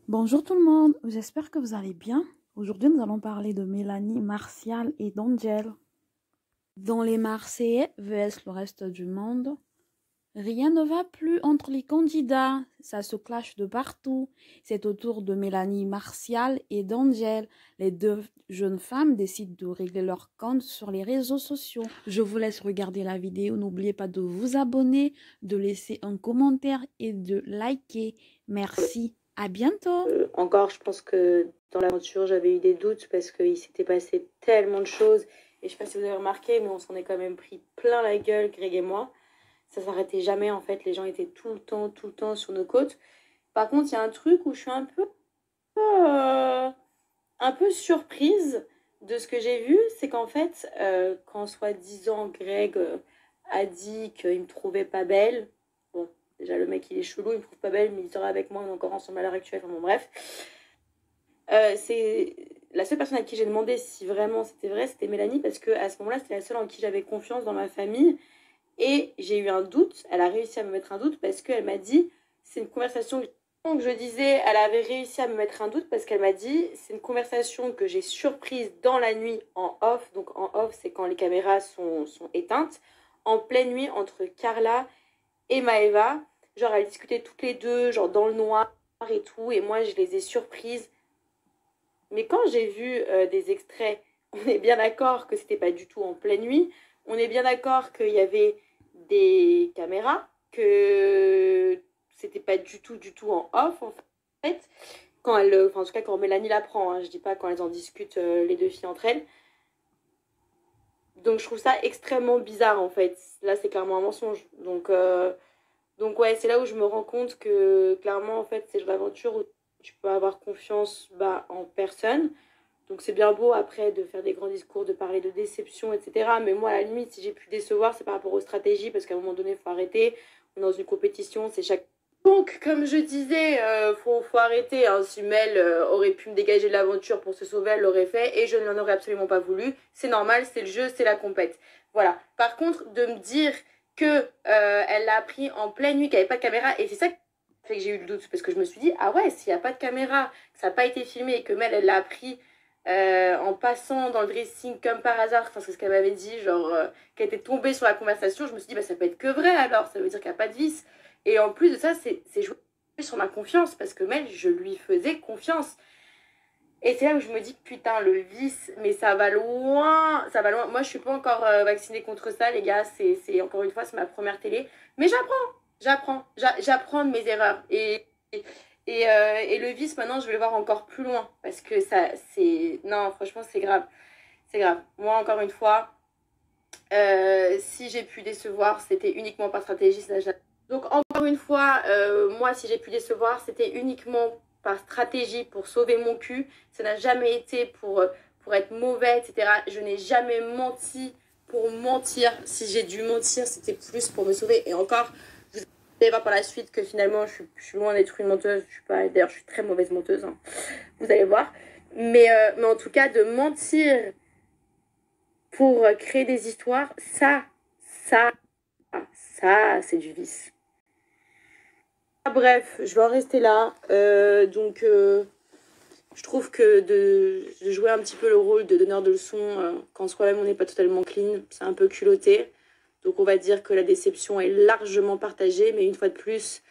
Bonjour tout le monde, j'espère que vous allez bien. Aujourd'hui, nous allons parler de Mélanie, Martial et d'Angel. Dans les Marseillais vs le reste du monde, rien ne va plus entre les candidats, ça se clash de partout. C'est au tour de Mélanie, Martial et d'Angel. Les deux jeunes femmes décident de régler leur compte sur les réseaux sociaux. Je vous laisse regarder la vidéo, n'oubliez pas de vous abonner, de laisser un commentaire et de liker. Merci. À bientôt. Encore, je pense que dans l'aventure, j'avais eu des doutes parce qu'il s'était passé tellement de choses. Et je sais pas si vous avez remarqué, mais on s'en est quand même pris plein la gueule, Greg et moi. Ça s'arrêtait jamais, en fait. Les gens étaient tout le temps sur nos côtes. Par contre, il y a un truc où je suis un peu surprise de ce que j'ai vu. C'est qu'en fait, quand soi-disant Greg a dit qu'il me trouvait pas belle, bon, déjà, le mec, il est chelou, il me trouve pas belle, mais il sera avec moi, on est encore ensemble à l'heure actuelle. Enfin bon, bref. C'est la seule personne à qui j'ai demandé si vraiment c'était vrai, c'était Mélanie, parce que à ce moment-là, c'était la seule en qui j'avais confiance dans ma famille. Et j'ai eu un doute, elle a réussi à me mettre un doute parce qu'elle m'a dit, c'est une conversation que je disais, elle avait réussi à me mettre un doute parce qu'elle m'a dit, c'est une conversation que j'ai surprise dans la nuit en off. Donc en off, c'est quand les caméras sont éteintes, en pleine nuit entre Carla et Maëva. Genre, elles discutaient toutes les deux, genre dans le noir et tout, et moi, je les ai surprises. Mais quand j'ai vu des extraits, on est bien d'accord que c'était pas du tout en pleine nuit. On est bien d'accord qu'il y avait des caméras, que c'était pas du tout en off en fait. Quand elle, enfin, en tout cas quand Mélanie l'apprend, hein, je dis pas quand elles en discutent les deux filles entre elles. Donc je trouve ça extrêmement bizarre en fait. Là c'est clairement un mensonge. Donc ouais, c'est là où je me rends compte que clairement en fait c'est une aventure où tu peux avoir confiance en personne. Donc c'est bien beau après de faire des grands discours, de parler de déception, etc. Mais moi, à la limite, si j'ai pu décevoir, c'est par rapport aux stratégies, parce qu'à un moment donné, il faut arrêter. On est dans une compétition, c'est chaque... Donc, comme je disais, faut arrêter. Hein. Si Mel aurait pu me dégager de l'aventure pour se sauver, elle l'aurait fait, et je ne l'en aurais absolument pas voulu. C'est normal, c'est le jeu, c'est la compète. Voilà. Par contre, de me dire que elle l'a appris en pleine nuit, qu'il n'y avait pas de caméra, et c'est ça qui fait que j'ai eu le doute, parce que je me suis dit, ah ouais, s'il n'y a pas de caméra, que ça n'a pas été filmé, et que Mel, elle l'a appris en passant dans le dressing comme par hasard, enfin, c'est ce qu'elle m'avait dit, genre qu'elle était tombée sur la conversation, je me suis dit, bah, ça peut être que vrai alors, ça veut dire qu'il n'y a pas de vice. Et en plus de ça, c'est jouer sur ma confiance, parce que Mel, je lui faisais confiance. Et c'est là où je me dis, putain, le vice, mais ça va loin, ça va loin. Moi, je suis pas encore vaccinée contre ça, les gars, c'est encore une fois, c'est ma première télé. Mais j'apprends de mes erreurs. Et le vice, maintenant, je vais le voir encore plus loin. Parce que ça, c'est... Non, franchement, c'est grave. C'est grave. Moi, encore une fois, si j'ai pu décevoir, c'était uniquement par stratégie. Donc, encore une fois, moi, si j'ai pu décevoir, c'était uniquement par stratégie pour sauver mon cul. Ça n'a jamais été pour être mauvais, etc. Je n'ai jamais menti pour mentir. Si j'ai dû mentir, c'était plus pour me sauver. Et encore... Vous allez voir par la suite que finalement, je suis loin d'être une menteuse. D'ailleurs, je suis très mauvaise menteuse. Hein. Vous allez voir. Mais en tout cas, de mentir pour créer des histoires, ça, c'est du vice. Bref, je vais en rester là. Je trouve que de jouer un petit peu le rôle de donneur de leçons quand soi-même on n'est pas totalement clean, c'est un peu culotté. Donc on va dire que la déception est largement partagée, mais une fois de plus,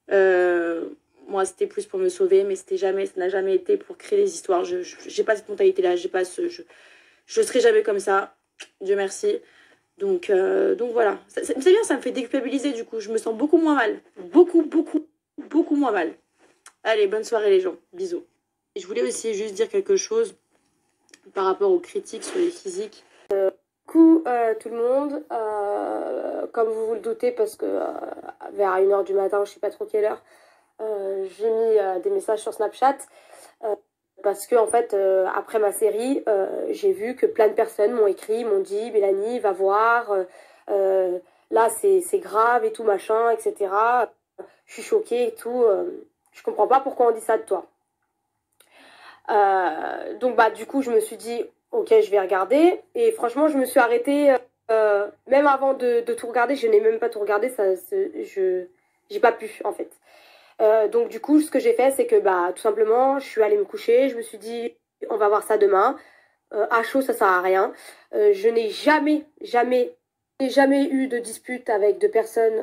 moi c'était plus pour me sauver, mais ça n'a jamais été pour créer des histoires. Je n'ai pas cette mentalité-là, je ne serai jamais comme ça, Dieu merci. Donc voilà, c'est bien, ça me fait déculpabiliser du coup, je me sens beaucoup moins mal, beaucoup moins mal. Allez, bonne soirée les gens, bisous. Et je voulais aussi juste dire quelque chose par rapport aux critiques sur les physiques. Coucou tout le monde, comme vous vous le doutez, parce que vers 1h du matin, je sais pas trop quelle heure, j'ai mis des messages sur Snapchat parce que en fait après ma série, j'ai vu que plein de personnes m'ont écrit, m'ont dit Mélanie va voir, là c'est grave et tout machin, etc. Je suis choquée et tout, je comprends pas pourquoi on dit ça de toi. Donc du coup je me suis dit ok, je vais regarder. Et franchement, je me suis arrêtée. Même avant de tout regarder, je n'ai même pas tout regardé. J'ai pas pu, en fait. Donc du coup, ce que j'ai fait, c'est que bah tout simplement, je suis allée me coucher. Je me suis dit, on va voir ça demain. À chaud, ça sert à rien. Je n'ai jamais eu de dispute avec de personnes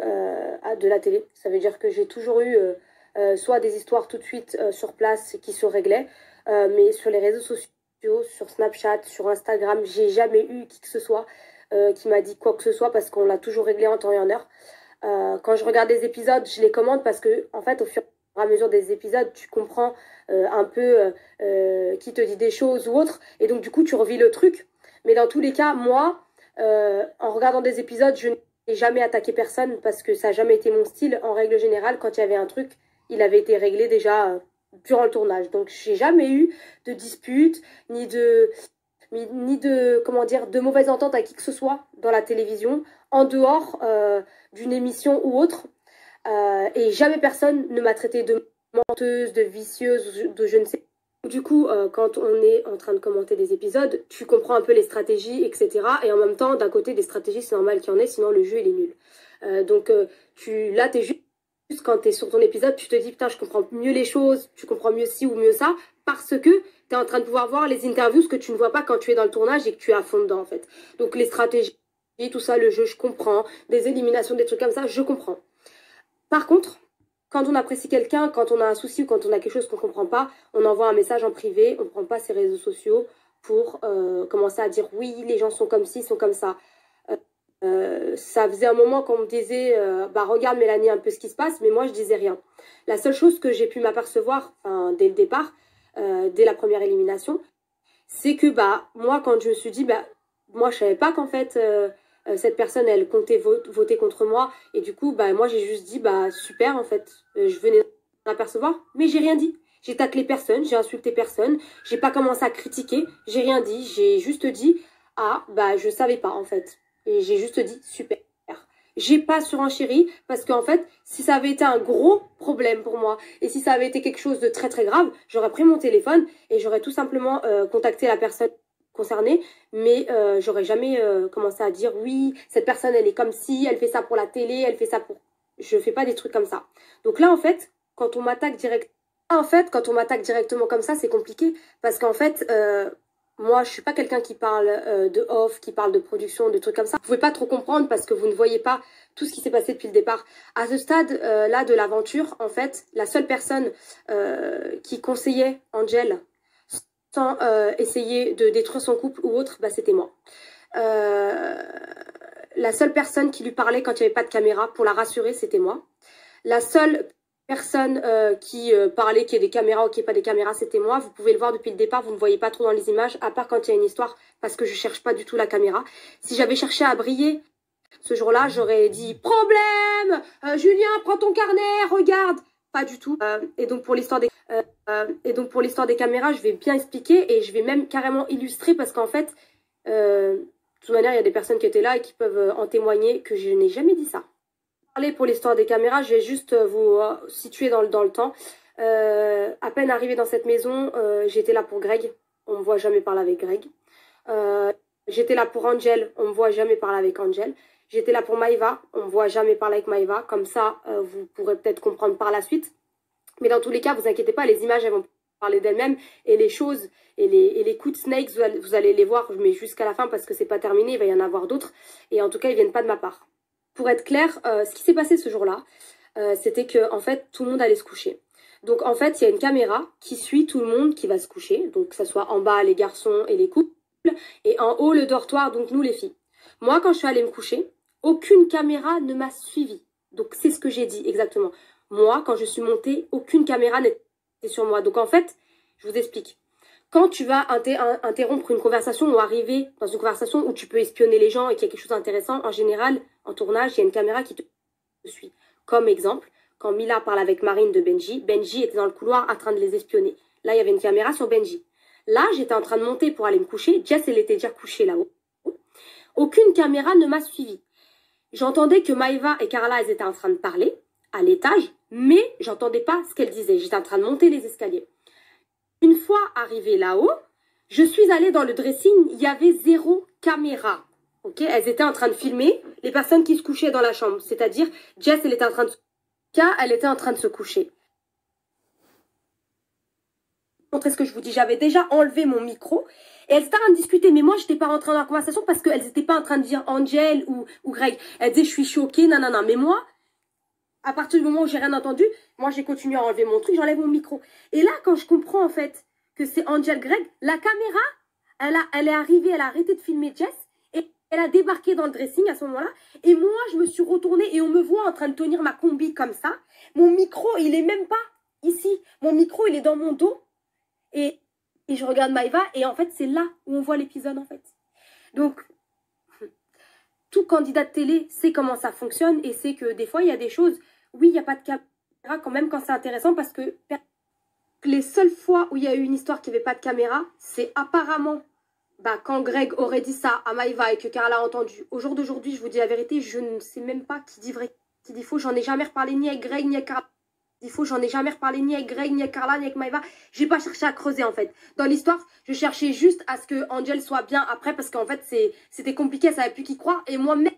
de la télé. Ça veut dire que j'ai toujours eu soit des histoires tout de suite sur place qui se réglaient, mais sur les réseaux sociaux, sur Snapchat, sur Instagram, j'ai jamais eu qui que ce soit qui m'a dit quoi que ce soit parce qu'on l'a toujours réglé en temps et en heure. Quand je regarde des épisodes, je les commente parce que, en fait, au fur et à mesure des épisodes, tu comprends un peu qui te dit des choses ou autre, et donc du coup, tu revis le truc. Mais dans tous les cas, moi, en regardant des épisodes, je n'ai jamais attaqué personne parce que ça n'a jamais été mon style. En règle générale, quand il y avait un truc, il avait été réglé déjà durant le tournage. Donc, j'ai jamais eu de dispute, ni de, comment dire, de mauvaise entente à qui que ce soit dans la télévision, en dehors d'une émission ou autre. Et jamais personne ne m'a traité de menteuse, de vicieuse, de je ne sais. Du coup, quand on est en train de commenter des épisodes, tu comprends un peu les stratégies, etc. Et en même temps, d'un côté, des stratégies, c'est normal qu'il y en ait, sinon le jeu, il est nul. Donc, là, t'es juste, quand t'es sur ton épisode, tu te dis, putain, je comprends mieux les choses, tu comprends mieux ci ou mieux ça, parce que t'es en train de pouvoir voir les interviews, ce que tu ne vois pas quand tu es dans le tournage et que tu es à fond dedans, en fait. Donc, les stratégies, tout ça, le jeu, je comprends. Des éliminations, des trucs comme ça, je comprends. Par contre, quand on apprécie quelqu'un, quand on a un souci ou quand on a quelque chose qu'on ne comprend pas, on envoie un message en privé, on ne prend pas ses réseaux sociaux pour commencer à dire oui, les gens sont comme ci, sont comme ça. Ça faisait un moment qu'on me disait bah regarde Mélanie un peu ce qui se passe, mais moi je disais rien. La seule chose que j'ai pu m'apercevoir dès le départ, dès la première élimination, c'est que bah moi quand je me suis dit bah moi je savais pas qu'en fait cette personne elle comptait voter contre moi et du coup bah moi j'ai juste dit bah super en fait je venais d'apercevoir mais j'ai rien dit, j'ai taclé personne, j'ai insulté personne, j'ai pas commencé à critiquer, j'ai rien dit, j'ai juste dit ah bah je savais pas en fait et j'ai juste dit super. J'ai pas surenchéri parce qu'en fait, si ça avait été un gros problème pour moi et si ça avait été quelque chose de très très grave, j'aurais pris mon téléphone et j'aurais tout simplement contacté la personne concernée, mais j'aurais jamais commencé à dire oui, cette personne elle est comme si, elle fait ça pour la télé, elle fait ça pour... Je fais pas des trucs comme ça. Donc là en fait, quand on m'attaque directement comme ça, c'est compliqué parce qu'en fait... moi, je suis pas quelqu'un qui parle de off, qui parle de production, de trucs comme ça. Vous pouvez pas trop comprendre parce que vous ne voyez pas tout ce qui s'est passé depuis le départ. À ce stade-là de l'aventure, en fait, la seule personne qui conseillait Angel sans essayer de détruire son couple ou autre, bah, c'était moi. La seule personne qui lui parlait quand il n'y avait pas de caméra pour la rassurer, c'était moi. La seule personne qui parlait qu'il y ait des caméras ou qu'il n'y ait pas des caméras, c'était moi. Vous pouvez le voir depuis le départ, vous ne me voyez pas trop dans les images, à part quand il y a une histoire, parce que je cherche pas du tout la caméra. Si j'avais cherché à briller ce jour-là, j'aurais dit « Problème Julien, prends ton carnet, regarde !» Pas du tout. Et donc pour l'histoire des caméras, je vais bien expliquer et je vais même carrément illustrer parce qu'en fait, de toute manière, il y a des personnes qui étaient là et qui peuvent en témoigner que je n'ai jamais dit ça. Pour l'histoire des caméras, je vais juste vous situer dans le temps. À peine arrivée dans cette maison, j'étais là pour Greg. On me voit jamais parler avec Greg. J'étais là pour Angel. On me voit jamais parler avec Angel. J'étais là pour Maïva. On me voit jamais parler avec Maïva. Comme ça, vous pourrez peut-être comprendre par la suite. Mais dans tous les cas, vous inquiétez pas, les images elles vont parler d'elles-mêmes et les choses et les coups de snakes, vous allez les voir, mais jusqu'à la fin parce que c'est pas terminé. Il va y en avoir d'autres. Et en tout cas, ils viennent pas de ma part. Pour être clair, ce qui s'est passé ce jour-là, c'était que en fait tout le monde allait se coucher. Donc en fait il y a une caméra qui suit tout le monde qui va se coucher, donc que ce soit en bas les garçons et les couples, et en haut le dortoir, donc nous les filles. Moi quand je suis allée me coucher, aucune caméra ne m'a suivie. Donc c'est ce que j'ai dit exactement. Moi quand je suis montée, aucune caméra n'était sur moi. Donc en fait, je vous explique. Quand tu vas interrompre une conversation ou arriver dans une conversation où tu peux espionner les gens et qu'il y a quelque chose d'intéressant, en général, en tournage, il y a une caméra qui te suit. Comme exemple, quand Mila parle avec Marine de Benji, Benji était dans le couloir en train de les espionner. Là, il y avait une caméra sur Benji. Là, j'étais en train de monter pour aller me coucher. Jess, elle était déjà couchée là-haut. Aucune caméra ne m'a suivie. J'entendais que Maïva et Carla, elles étaient en train de parler à l'étage, mais j'entendais pas ce qu'elles disaient. J'étais en train de monter les escaliers. Une fois arrivée là-haut, je suis allée dans le dressing, il y avait 0 caméra. Okay, elles étaient en train de filmer les personnes qui se couchaient dans la chambre. C'est-à-dire, Jess, elle était en train de se coucher. montrer ce que je vous dis. J'avais déjà enlevé mon micro et elles étaient en train de discuter. Mais moi, je n'étais pas rentrée dans la conversation parce qu'elles n'étaient pas en train de dire Angel ou Greg. Elles disaient, je suis choquée, nanana. Mais moi, à partir du moment où j'ai rien entendu, moi, j'ai continué à enlever mon truc, j'enlève mon micro. Et là, quand je comprends en fait que c'est Angel Greg, la caméra, elle est arrivée, elle a arrêté de filmer Jess et elle a débarqué dans le dressing à ce moment-là. Et moi, je me suis retournée et on me voit en train de tenir ma combi comme ça. Mon micro, il est même pas ici. Mon micro, il est dans mon dos. Et je regarde Maïva et en fait, c'est là où on voit l'épisode en fait. Donc, tout candidat de télé sait comment ça fonctionne et sait que des fois, il y a des choses, oui, il n'y a pas de caméra quand même quand c'est intéressant parce que les seules fois où il y a eu une histoire qui n'avait pas de caméra, c'est apparemment quand Greg aurait dit ça à Maïva et que Carla a entendu. Au jour d'aujourd'hui, je vous dis la vérité, je ne sais même pas qui dit vrai, qui dit faux. J'en ai jamais reparlé ni avec Greg ni avec Carla. J'en ai jamais reparlé ni avec Greg, ni avec Carla, ni avec Maïva. J'ai pas cherché à creuser en fait. Dans l'histoire, je cherchais juste à ce que Angel soit bien après parce qu'en fait c'était compliqué, elle savait plus qui croire. Et moi-même,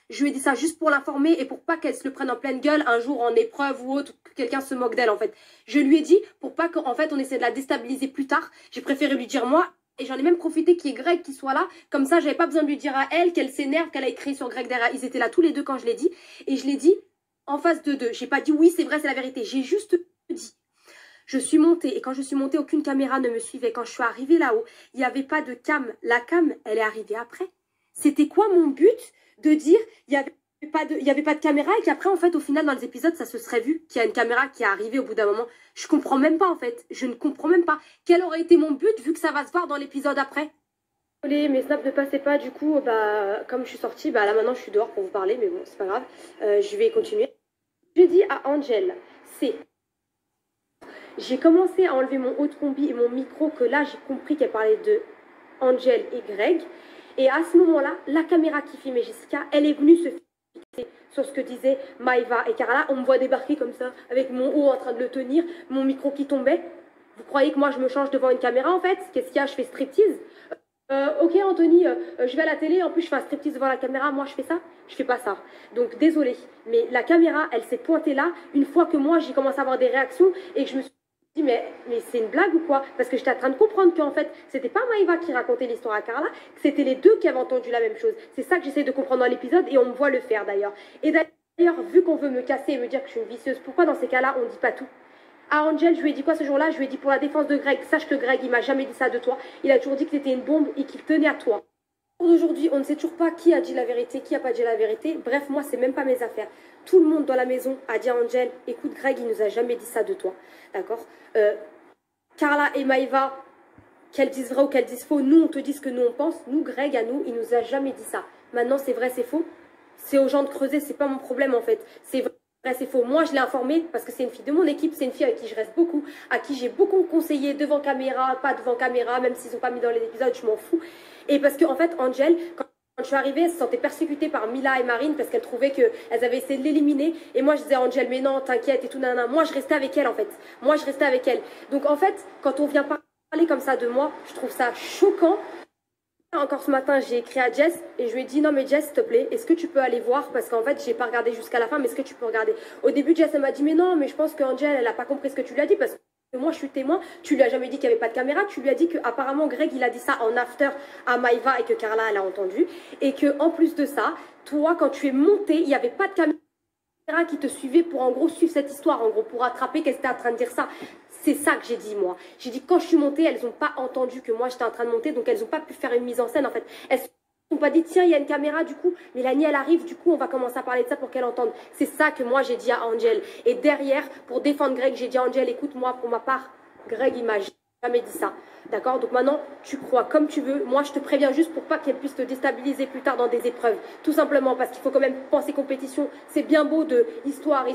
je lui ai dit ça juste pour l'informer et pour pas qu'elle se le prenne en pleine gueule un jour en épreuve ou autre, que quelqu'un se moque d'elle en fait. Je lui ai dit pour pas qu'en fait on essaie de la déstabiliser plus tard. J'ai préféré lui dire moi. Et j'en ai même profité qu'il y ait Greg qui soit là. Comme ça, j'avais pas besoin de lui dire à elle qu'elle s'énerve, qu'elle a écrit sur Greg derrière. Ils étaient là tous les deux quand je l'ai dit. Et je l'ai dit en face de deux. J'ai pas dit oui, c'est vrai, c'est la vérité. J'ai juste dit. Je suis montée. Et quand je suis montée, aucune caméra ne me suivait. Quand je suis arrivée là-haut, il n'y avait pas de cam. La cam, elle est arrivée après. C'était quoi mon but de dire il n'y avait pas de caméra et qu'après, en fait, au final, dans les épisodes, ça se serait vu qu'il y a une caméra qui est arrivée au bout d'un moment. Je comprends même pas, en fait. Je ne comprends même pas. Quel aurait été mon but vu que ça va se voir dans l'épisode après? Désolée, mes snaps ne passaient pas, du coup, comme je suis sortie, là maintenant je suis dehors pour vous parler, mais bon, c'est pas grave, je vais continuer. Je dis à Angel, j'ai commencé à enlever mon haut de combi et mon micro, que là j'ai compris qu'elle parlait de Angel et Greg, et à ce moment-là, la caméra qui filmait Jessica, elle est venue se fixer sur ce que disaient Maïva et Carla. On me voit débarquer comme ça, avec mon haut en train de le tenir, mon micro qui tombait. Vous croyez que moi je me change devant une caméra en fait? Qu'est-ce qu'il y a? Je fais striptease? Ok Anthony, je vais à la télé, en plus je fais un striptease devant la caméra, moi je fais ça? Je fais pas ça. Donc désolée, mais la caméra, elle s'est pointée là, une fois que moi j'ai commencé à avoir des réactions et que je me suis dit mais c'est une blague ou quoi? Parce que j'étais en train de comprendre qu'en fait, c'était pas Maïva qui racontait l'histoire à Carla, que c'était les deux qui avaient entendu la même chose. C'est ça que j'essaie de comprendre dans l'épisode et on me voit le faire d'ailleurs. Et d'ailleurs, vu qu'on veut me casser et me dire que je suis une vicieuse, pourquoi dans ces cas-là on dit pas tout? À Angel, je lui ai dit quoi ce jour-là? Je lui ai dit pour la défense de Greg, sache que Greg, il m'a jamais dit ça de toi. Il a toujours dit que t'étais une bombe et qu'il tenait à toi. Aujourd'hui, on ne sait toujours pas qui a dit la vérité, qui a pas dit la vérité. Bref, moi, c'est même pas mes affaires. Tout le monde dans la maison a dit à Angel, écoute, Greg, il nous a jamais dit ça de toi. D'accord? Carla et Maïva, qu'elles disent vrai ou qu'elles disent faux, nous, on te dit ce que nous, on pense. Nous, Greg, à nous, il nous a jamais dit ça. Maintenant, c'est vrai, c'est faux. C'est aux gens de creuser, c'est pas mon problème, en fait. C'est vrai. C'est faux. Moi, je l'ai informée parce que c'est une fille de mon équipe, c'est une fille avec qui je reste beaucoup, à qui j'ai beaucoup conseillé devant caméra, pas devant caméra, même s'ils n'ont pas mis dans les épisodes, je m'en fous. Et parce qu'en fait, Angel, quand je suis arrivée, elle se sentait persécutée par Mila et Marine parce qu'elle trouvait qu'elles avaient essayé de l'éliminer. Et moi, je disais à Angel, mais non, t'inquiète et tout, nanana. Moi, je restais avec elle, en fait. Moi, je restais avec elle. Donc, en fait, quand on vient parler comme ça de moi, je trouve ça choquant. Encore ce matin, j'ai écrit à Jess et je lui ai dit non mais Jess, s'il te plaît, est-ce que tu peux aller voir? Parce qu'en fait, j'ai pas regardé jusqu'à la fin, mais est-ce que tu peux regarder? Au début, Jess, elle m'a dit mais non, mais je pense qu'Angel, elle a pas compris ce que tu lui as dit parce que moi, je suis témoin. Tu lui as jamais dit qu'il y avait pas de caméra. Tu lui as dit que apparemment Greg, il a dit ça en after à Maïva et que Carla, elle a entendu. Et que en plus de ça, toi, quand tu es monté, il y avait pas de caméra qui te suivait pour en gros suivre cette histoire, en gros pour attraper qu'elle était en train de dire ça. C'est ça que j'ai dit moi. J'ai dit quand je suis montée, elles n'ont pas entendu que moi j'étais en train de monter, donc elles n'ont pas pu faire une mise en scène en fait. Elles n'ont pas dit tiens il y a une caméra du coup, Mélanie elle arrive, du coup on va commencer à parler de ça pour qu'elle entende. C'est ça que moi j'ai dit à Angel. Et derrière, pour défendre Greg, j'ai dit à Angel écoute moi pour ma part, Greg il m'a jamais dit ça. D'accord? Donc maintenant, tu crois comme tu veux. Moi, je te préviens juste pour pas qu'elle puisse te déstabiliser plus tard dans des épreuves. Tout simplement parce qu'il faut quand même penser compétition. C'est bien beau de histoire.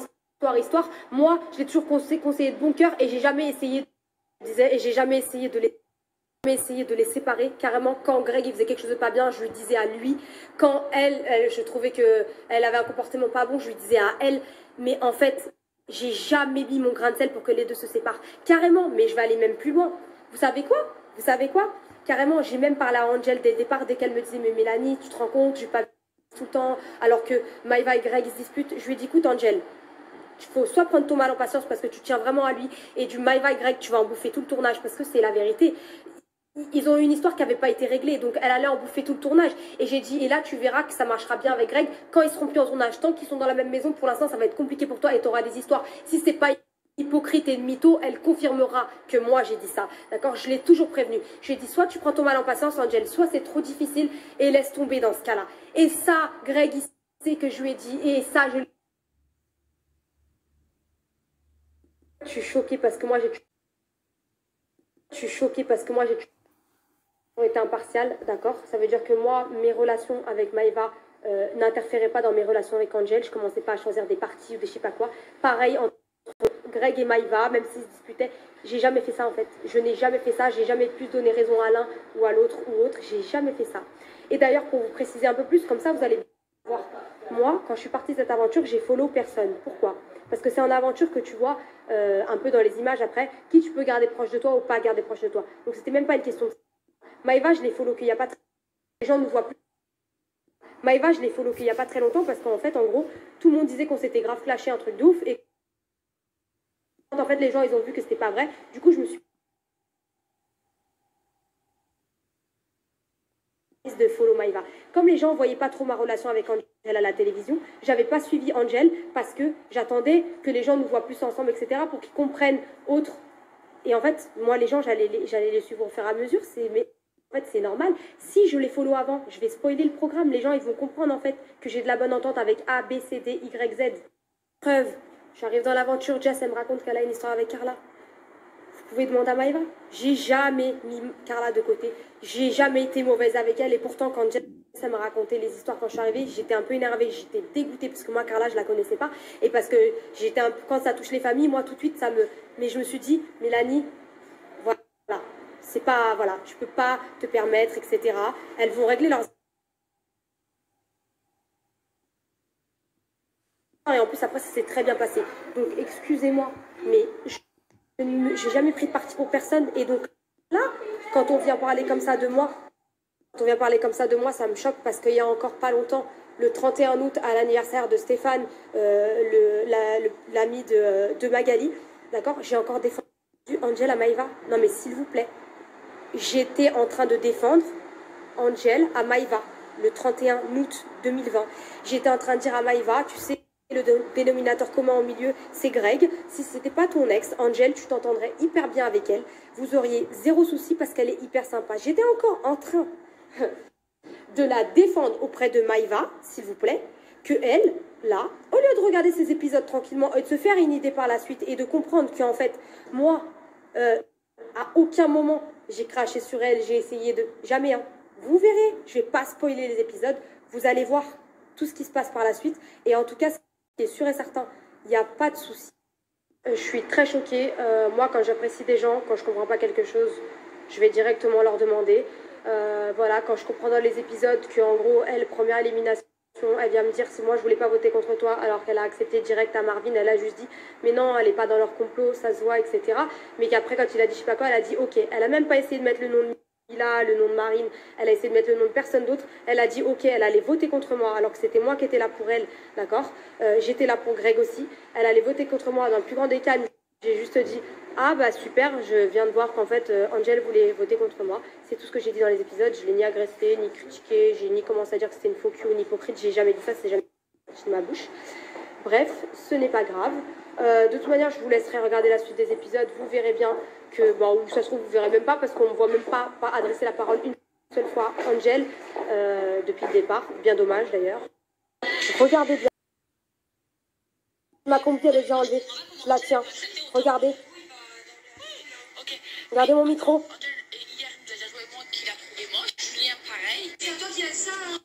Moi, je l'ai toujours conseillé de bon cœur et j'ai jamais essayé de les séparer. Carrément, quand Greg il faisait quelque chose de pas bien, je lui disais à lui. Quand je trouvais qu'elle avait un comportement pas bon, je lui disais à elle. Mais en fait, j'ai jamais mis mon grain de sel pour que les deux se séparent. Carrément, mais je vais aller même plus loin. Vous savez quoi? Carrément, j'ai même parlé à Angel dès le départ, dès qu'elle me disait mais Mélanie, tu te rends compte, je vais pas tout le temps, alors que Maïva et Greg se disputent. Je lui ai dit écoute Angel, il faut soit prendre ton mal en patience parce que tu tiens vraiment à lui, et du Maëva et Greg, tu vas en bouffer tout le tournage parce que c'est la vérité. Ils ont eu une histoire qui n'avait pas été réglée, donc elle allait en bouffer tout le tournage. Et j'ai dit, et là tu verras que ça marchera bien avec Greg quand ils seront plus en tournage. Tant qu'ils sont dans la même maison, pour l'instant ça va être compliqué pour toi et tu auras des histoires. Si c'est pas hypocrite et mytho, elle confirmera que moi j'ai dit ça. D'accord? Je l'ai toujours prévenu. Je lui ai dit, soit tu prends ton mal en patience, Angel, soit c'est trop difficile et laisse tomber dans ce cas-là. Et ça, Greg, il sait que je lui ai dit, et ça, je suis choquée parce que moi j'ai... Je suis choquée parce que moi j'ai été impartiale, d'accord? Ça veut dire que moi, mes relations avec Maëva n'interféraient pas dans mes relations avec Angel. Je commençais pas à choisir des parties ou des je sais pas quoi. Pareil entre Greg et Maëva, même s'ils se disputaient, j'ai jamais fait ça en fait. Je n'ai jamais fait ça. J'ai jamais pu donner raison à l'un ou à l'autre ou autre. J'ai jamais fait ça. Et d'ailleurs, pour vous préciser un peu plus, comme ça, vous allez voir. Moi, quand je suis partie de cette aventure, j'ai follow personne. Pourquoi? Parce que c'est en aventure que tu vois un peu dans les images après qui tu peux garder proche de toi ou pas garder proche de toi. Donc c'était même pas une question de... Maëva, je l'ai follow qu'il n'y a pas très... Les gens ne nous voient plus. Maëva, je l'ai follow qu'il n'y a pas très longtemps parce qu'en fait, en gros, tout le monde disait qu'on s'était grave clashé, un truc de ouf. Et en fait, les gens, ils ont vu que c'était pas vrai. Du coup, je me suis de follow Maëva. Comme les gens ne voyaient pas trop ma relation avec Angel à la télévision, j'avais pas suivi Angel parce que j'attendais que les gens nous voient plus ensemble, etc. pour qu'ils comprennent autre. Et en fait, moi, les gens, j'allais les suivre au fur et à mesure. Mais en fait, c'est normal. Si je les follow avant, je vais spoiler le programme. Les gens, ils vont comprendre en fait que j'ai de la bonne entente avec A, B, C, D, Y, Z. Preuve, j'arrive dans l'aventure, Jess, elle me raconte qu'elle a une histoire avec Carla. Vous pouvez demander à Maëva. J'ai jamais mis Carla de côté. J'ai jamais été mauvaise avec elle. Et pourtant, quand Jess m'a raconté les histoires quand je suis arrivée, j'étais un peu énervée, j'étais dégoûtée parce que moi, Carla, je la connaissais pas. Et parce que j'étais quand ça touche les familles, moi, tout de suite, ça me... Mais je me suis dit, Mélanie, voilà, c'est pas... Voilà, tu peux pas te permettre, etc. Elles vont régler leurs... Et en plus, après, ça s'est très bien passé. Donc, excusez-moi, mais j'ai jamais pris de parti pour personne. Et donc, là, quand on vient parler comme ça de moi, ça me choque parce qu'il y a encore pas longtemps, le 31 août, à l'anniversaire de Stéphane, l'ami de Magali, d'accord, j'ai encore défendu Angel à Maëva. Non, mais s'il vous plaît, j'étais en train de défendre Angel à Maëva le 31 août 2020. J'étais en train de dire à Maëva, tu sais, le dénominateur commun au milieu, c'est Greg. Si c'était pas ton ex, Angel, tu t'entendrais hyper bien avec elle. Vous auriez zéro souci parce qu'elle est hyper sympa. J'étais encore en train de la défendre auprès de Maëva, s'il vous plaît, que elle, là, au lieu de regarder ces épisodes tranquillement et de se faire une idée par la suite et de comprendre qu'en fait, moi, à aucun moment, j'ai craché sur elle, j'ai essayé de... Jamais, hein. Vous verrez, je vais pas spoiler les épisodes. Vous allez voir tout ce qui se passe par la suite. Et en tout cas, ce qui est sûr et certain, il n'y a pas de souci. Je suis très choquée. Moi, quand j'apprécie des gens, quand je ne comprends pas quelque chose, je vais directement leur demander. Voilà, quand je comprends dans les épisodes qu'en gros, elle, première élimination, elle vient me dire si moi je voulais pas voter contre toi, alors qu'elle a accepté direct à Marvin, elle a juste dit mais non, elle est pas dans leur complot, ça se voit, etc. Mais qu'après, quand il a dit je sais pas quoi, elle a dit ok. Elle a même pas essayé de mettre le nom de Mila, le nom de Marine, elle a essayé de mettre le nom de personne d'autre. Elle a dit ok, elle allait voter contre moi, alors que c'était moi qui étais là pour elle, d'accord. J'étais là pour Greg aussi. Elle allait voter contre moi dans le plus grand des calmes. J'ai juste dit ah bah super, je viens de voir qu'en fait Angel voulait voter contre moi. C'est tout ce que j'ai dit dans les épisodes. Je l'ai ni agressé, ni critiqué, j'ai ni commencé à dire que c'était une faux cul ou une hypocrite. J'ai jamais dit ça, c'est jamais sorti de ma bouche. Bref, ce n'est pas grave. De toute manière, je vous laisserai regarder la suite des épisodes. Vous verrez bien que, bon, ça se trouve, vous verrez même pas parce qu'on ne voit même pas adresser la parole une seule fois à Angel depuis le départ. Bien dommage d'ailleurs. Regardez bien. Ma combi, elle est déjà enlevée. Je la tiens. Regardez. Regardez mon micro. Hier, nous avons joué moi qui l'a trouvé moche. Julien, pareil. C'est toi qui as ça, hein.